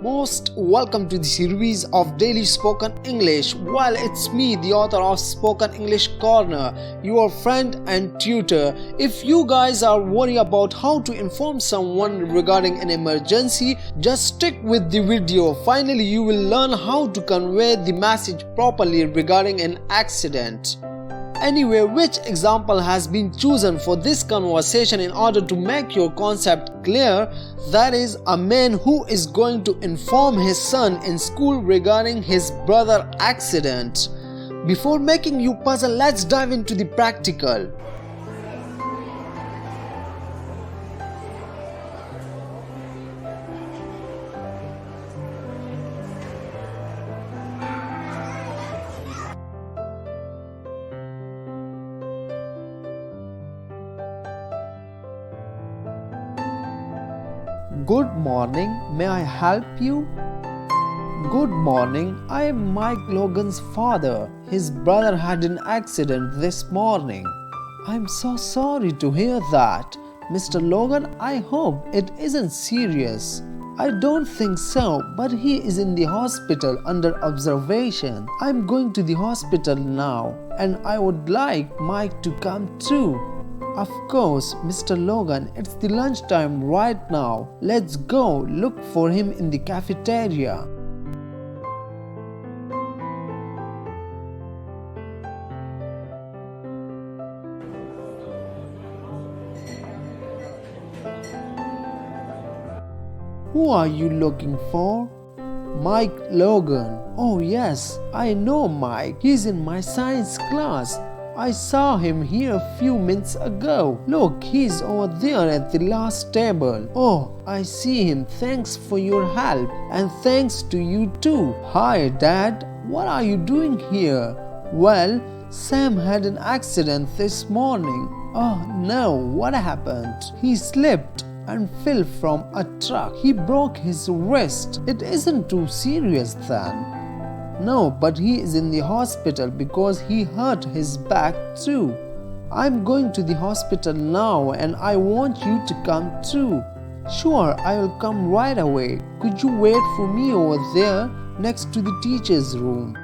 Most welcome to the series of Daily Spoken English. Well, it's me, the author of Spoken English Corner, your friend and tutor. If you guys are worried about how to inform someone regarding an emergency, just stick with the video. Finally, you will learn how to convey the message properly regarding an accident. Anyway, which example has been chosen for this conversation in order to make your concept clear? That is, a man who is going to inform his son in school regarding his brother accident. Before making you puzzle, let's dive into the practical. Good morning, may I help you? Good morning, I am Mike Logan's father. His brother had an accident this morning. I'm so sorry to hear that. Mr. Logan, I hope it isn't serious. I don't think so, but he is in the hospital under observation. I'm going to the hospital now, and I would like Mike to come too. Of course, Mr. Logan, it's the lunchtime right now. Let's go look for him in the cafeteria. Who are you looking for? Mike Logan. Oh yes, I know Mike. He's in my science class. I saw him here a few minutes ago. Look, he's over there at the last table. Oh, I see him. Thanks for your help. And thanks to you too. Hi, Dad. What are you doing here? Well, Sam had an accident this morning. Oh no, what happened? He slipped and fell from a truck. He broke his wrist. It isn't too serious then. No, but he is in the hospital because he hurt his back too. I'm going to the hospital now and I want you to come too. Sure, I will come right away. Could you wait for me over there next to the teacher's room?